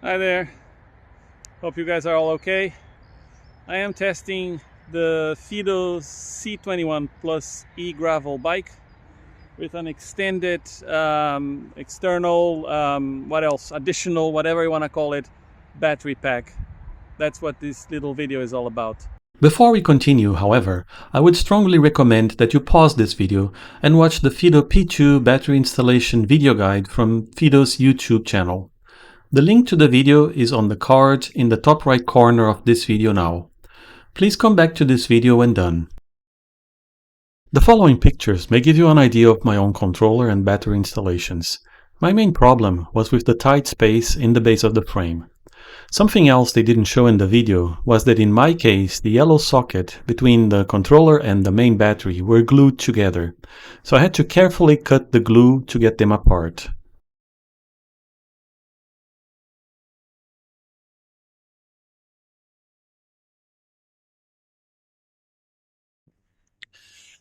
Hi there, hope you guys are all okay. I am testing the Fiido C21 Plus e-gravel bike with an extended external, additional, whatever you want to call it, battery pack. That's what this little video is all about. Before we continue, however, I would strongly recommend that you pause this video and watch the Fiido P2 battery installation video guide from Fiido's YouTube channel. The link to the video is on the card in the top right corner of this video now. Please come back to this video when done. The following pictures may give you an idea of my own controller and battery installations. My main problem was with the tight space in the base of the frame. Something else they didn't show in the video was that in my case the yellow socket between the controller and the main battery were glued together, so I had to carefully cut the glue to get them apart.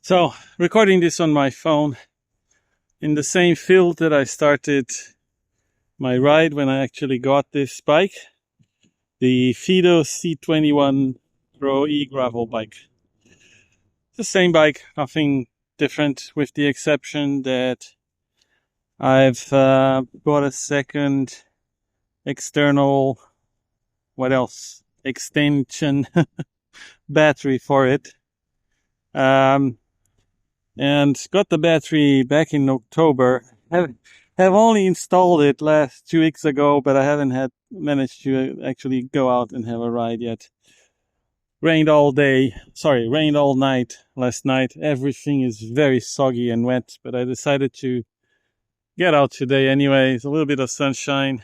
So, recording this on my phone in the same field that I started my ride when I actually got this bike, the Fiido C21 Pro e-gravel bike. The same bike, nothing different, with the exception that I've bought a second external, extension battery for it. And got the battery back in October. Have only installed it 2 weeks ago, but I haven't managed to actually go out and have a ride yet. Rained all night last night. Everything is very soggy and wet, but I decided to get out today anyway. It's a little bit of sunshine.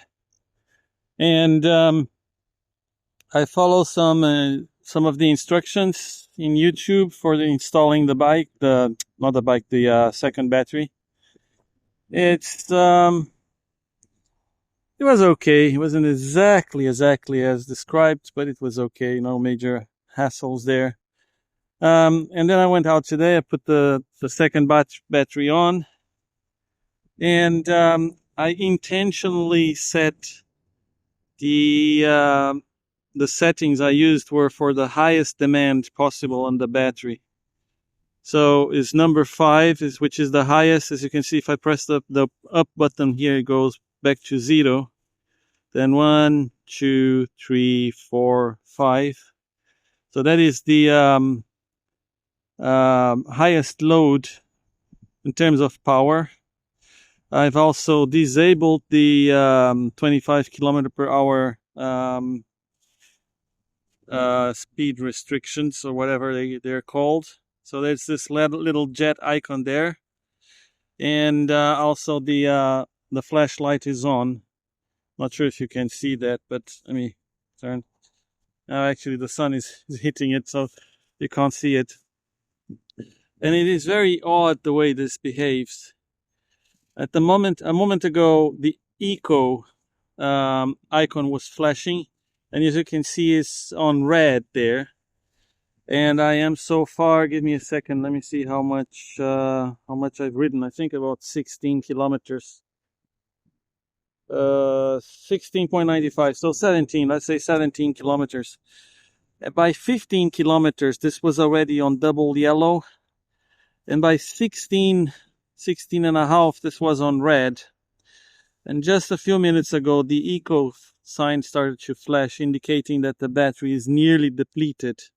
And I follow some of the instructions in YouTube for installing the bike, the second battery. It was okay. It wasn't exactly as described, but it was okay. No major hassles there. And then I went out today. I put the second battery on, and I intentionally set the settings I used were for the highest demand possible on the battery. So is number 5, which is the highest. As you can see, if I press the up button here, it goes back to 0. Then 1, 2, 3, 4, 5. So that is the highest load in terms of power. I've also disabled the 25 kilometer per hour speed restrictions, or whatever they're called. So there's this little jet icon there, and also the flashlight is on. Not sure if you can see that, but let me turn. Actually, the sun is hitting it, so you can't see it. And it is very odd the way this behaves. A moment ago, the eco icon was flashing, and as you can see, it's on red there. And I am so far, give me a second, let me see how much I've ridden. I think about 16 kilometers. 16.95, so 17, let's say 17 kilometers. By 15 kilometers, this was already on double yellow. And by 16 and a half, this was on red. And just a few minutes ago, the eco sign started to flash, indicating that the battery is nearly depleted.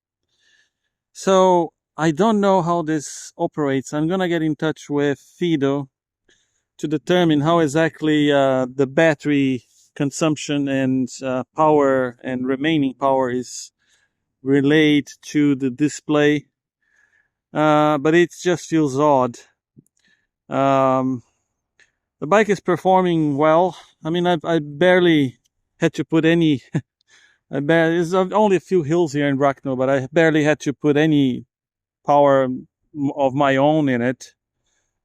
So I don't know how this operates. I'm gonna get in touch with Fiido to determine how exactly the battery consumption and power and remaining power is relayed to the display. But it just feels odd. The bike is performing well. I mean, I barely had to put any there's only a few hills here in Bracknell, but I barely had to put any power of my own in it.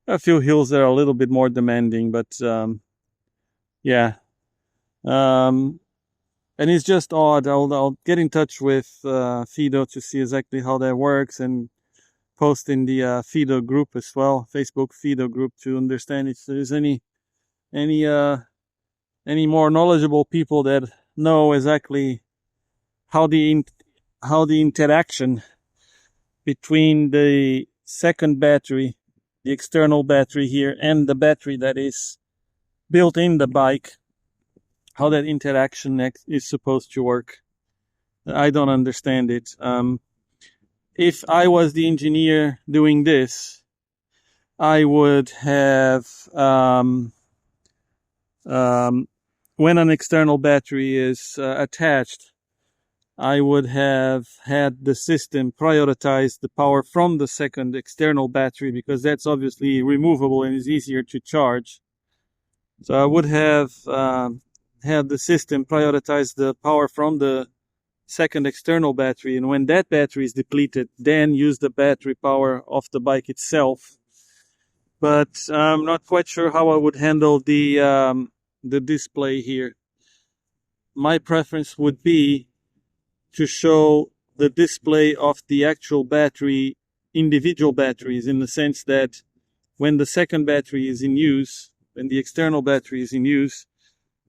A few hills that are a little bit more demanding, but yeah. And it's just odd. I'll get in touch with Fiido to see exactly how that works, and post in the Fiido group as well, Facebook Fiido group, to understand if there's any more knowledgeable people that know exactly how the interaction between the second battery, the external battery here, and the battery that is built in the bike, how that interaction is supposed to work. I don't understand it. If I was the engineer doing this, I would have, when an external battery is attached, I would have had the system prioritize the power from the second external battery, because that's obviously removable and is easier to charge. So I would have had the system prioritize the power from the second external battery, and when that battery is depleted, then use the battery power of the bike itself. But I'm not quite sure how I would handle the display here. My preference would be to show the display of the actual battery, individual batteries, in the sense that when the second battery is in use, when the external battery is in use,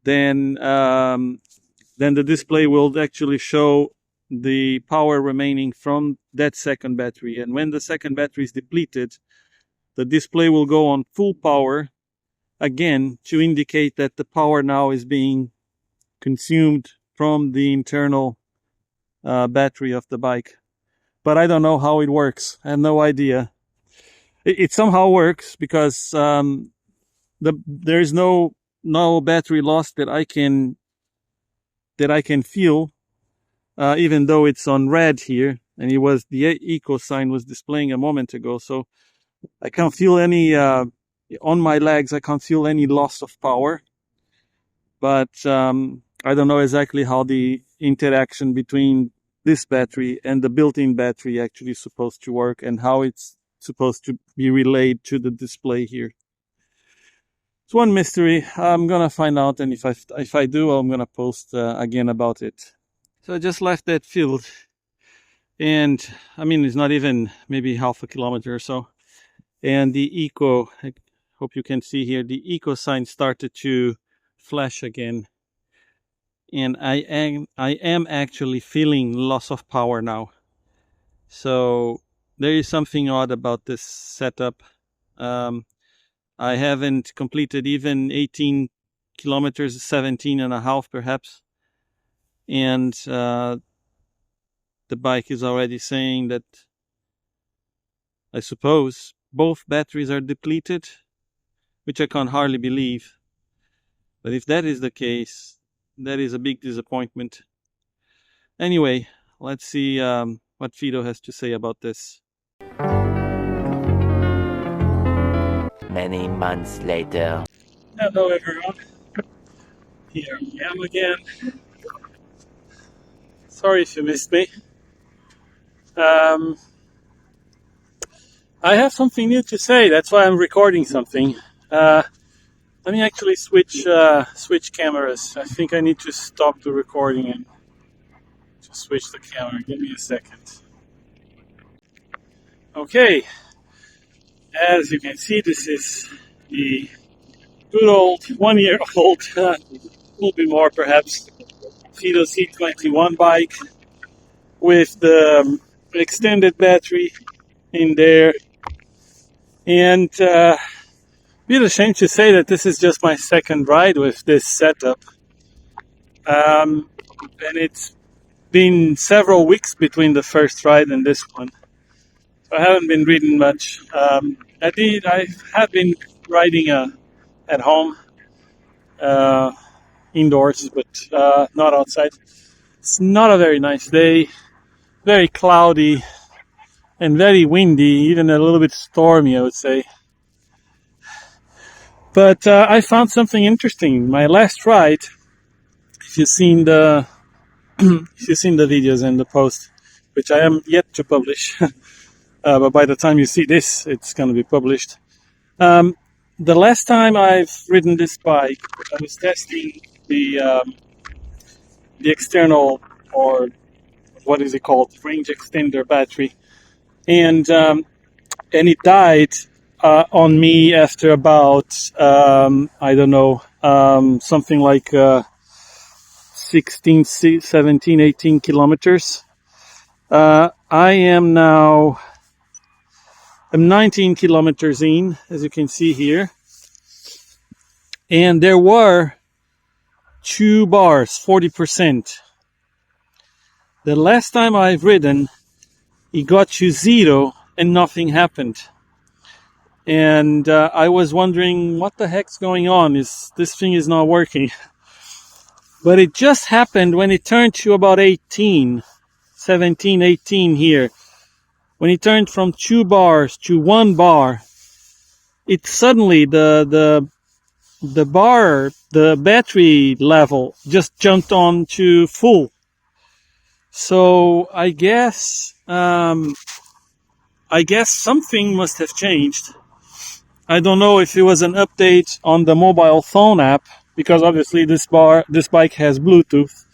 then the display will actually show the power remaining from that second battery. And when the second battery is depleted, the display will go on full power again to indicate that the power now is being consumed from the internal battery of the bike. But I don't know how it works. I have no idea. It somehow works because there is no battery loss that I can feel, even though it's on red here, and the eco sign was displaying a moment ago. So I can't feel any on my legs. I can't feel any loss of power. But I don't know exactly how the interaction between this battery and the built-in battery actually is supposed to work, and how it's supposed to be relayed to the display here. It's one mystery. I'm gonna find out, and if I do, I'm gonna post again about it. So I just left that field, and I mean, it's not even maybe half a kilometer or so, and the eco, I hope you can see here, the eco sign started to flash again. And I am actually feeling loss of power now. So there is something odd about this setup. I haven't completed even 18 kilometers, 17 and a half perhaps. And the bike is already saying that, I suppose, both batteries are depleted, which I can hardly believe. But if that is the case, that is a big disappointment. Anyway, let's see what Fiido has to say about this. Many months later. Hello everyone, here I am again. Sorry if you missed me. I have something new to say, that's why I'm recording something. Let me actually switch cameras. I think I need to stop the recording and to switch the camera. Give me a second. Okay, as you can see, this is the good old 1-year-old, a little bit more perhaps, Fiido C21 bike with the extended battery in there. And bit ashamed to say that this is just my second ride with this setup. And it's been several weeks between the first ride and this one. So I haven't been reading much. I have been riding at home, indoors, but not outside. It's not a very nice day, very cloudy and very windy, even a little bit stormy, I would say. But I found something interesting. My last ride, if you've seen the videos and the post, which I am yet to publish, but by the time you see this, it's going to be published. The last time I've ridden this bike, I was testing the external, or what is it called, range extender battery, and it died on me after about I don't know, something like 16, 17, 18 kilometers. I am now, I'm 19 kilometers in, as you can see here. And there were 2 bars, 40%. The last time I've ridden, it got to 0 and nothing happened. And I was wondering what the heck's going on. This thing is not working. But it just happened when it turned to about 18, 17, 18 here. When it turned from 2 bars to 1 bar, it suddenly, the battery level just jumped on to full. So I guess something must have changed. I don't know if it was an update on the mobile phone app, because obviously this bike has Bluetooth,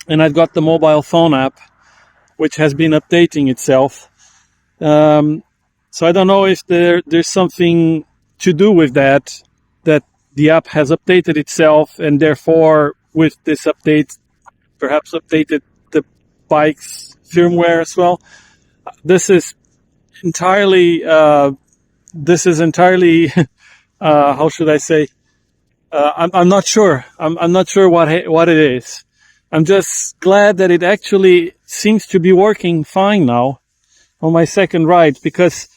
and I've got the mobile phone app, which has been updating itself. So I don't know if there's something to do with that the app has updated itself, and therefore with this update perhaps updated the bike's firmware as well. This is entirely how should I say, I'm not sure. I'm not sure what it is. I'm just glad that it actually seems to be working fine now on my second ride, because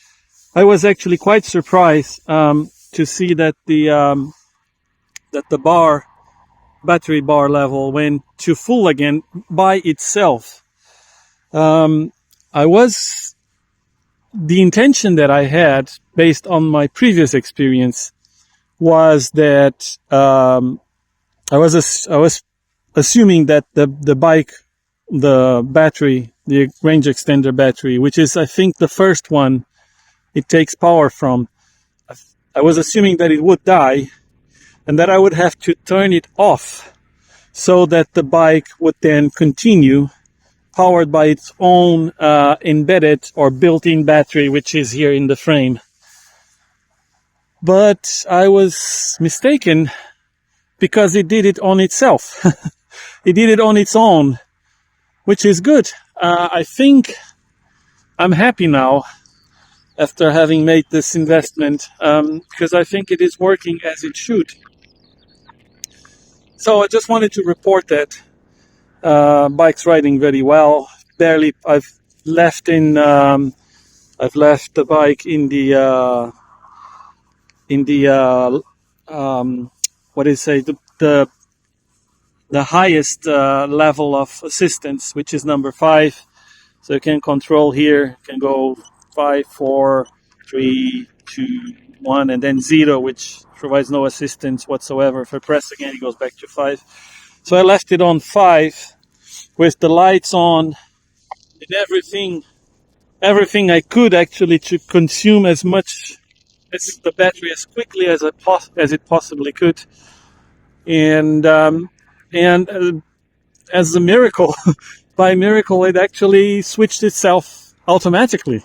I was actually quite surprised to see that the battery bar level went to full again by itself. The intention that I had, based on my previous experience, was that I was assuming that the bike, the battery, the range extender battery, which is I think the first one it takes power from, I was assuming that it would die, and that I would have to turn it off so that the bike would then continue powered by its own embedded or built-in battery, which is here in the frame. But I was mistaken, because it did it on itself. It did it on its own, which is good. I think I'm happy now after having made this investment, because I think it is working as it should. So I just wanted to report that bike's riding very well. I've left the bike in the the highest level of assistance, which is number 5. So you can control here, you can go 5, 4, 3, 2, 1, and then 0, which provides no assistance whatsoever. If I press again, it goes back to 5. So I left it on 5 with the lights on and everything I could, actually, to consume as much as the battery as quickly as it possibly could. And as a miracle, by miracle, it actually switched itself automatically.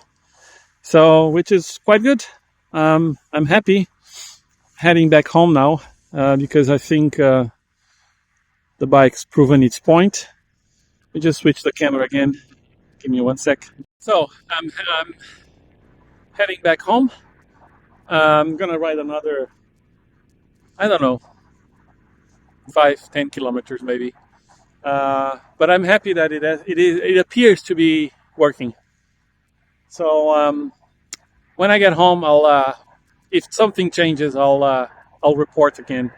So, which is quite good. I'm happy. Heading back home now, because I think the bike's proven its point. We just switch the camera again. Give me 1 sec. So I'm heading back home. I'm gonna ride another, I don't know, 5-10 kilometers maybe. But I'm happy that it appears to be working. So when I get home, if something changes, I'll report again.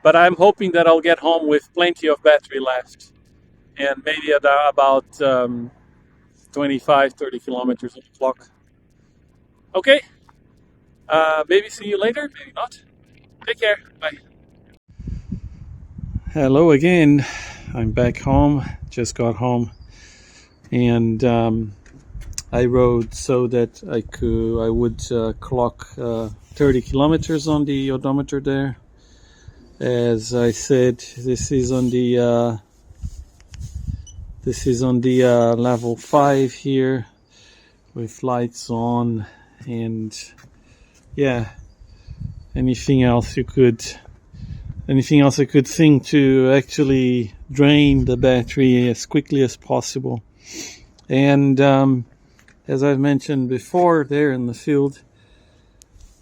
But I'm hoping that I'll get home with plenty of battery left, and maybe about 25-30 kilometers on the clock. Okay. Maybe see you later, maybe not. Take care. Bye. Hello again. I'm back home. Just got home, and I rode so that I would clock 30 kilometers on the odometer there. As I said, this is on the level 5 here, with lights on, and yeah, anything else I could think to actually drain the battery as quickly as possible. And as I've mentioned before, there in the field,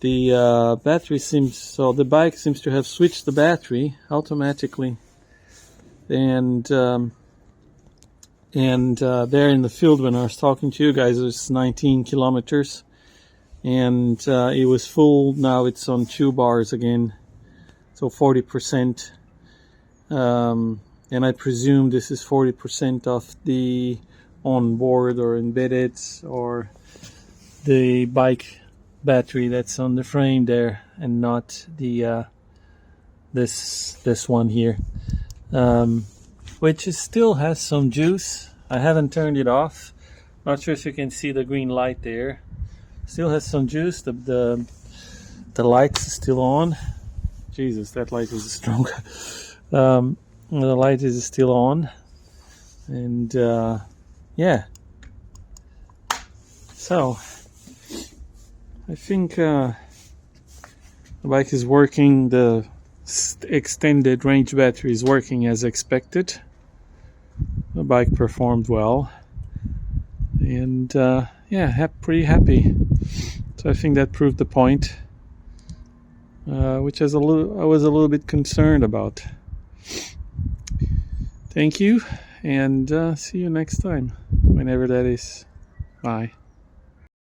the the bike seems to have switched the battery automatically. And there in the field when I was talking to you guys, it was 19 kilometers. And it was full. Now it's on 2 bars again, so 40%. And I presume this is 40% of the onboard or embedded or the bike battery that's on the frame there, and not the this one here, which still has some juice. I haven't turned it off. Not sure if you can see the green light there. Still has some juice. The light's still on. Jesus, that light is strong. The light is still on, and yeah. So I think the bike is working. The extended range battery is working as expected. The bike performed well, and yeah, pretty happy. So I think that proved the point, which I was a little bit concerned about. Thank you, and see you next time, whenever that is. Bye.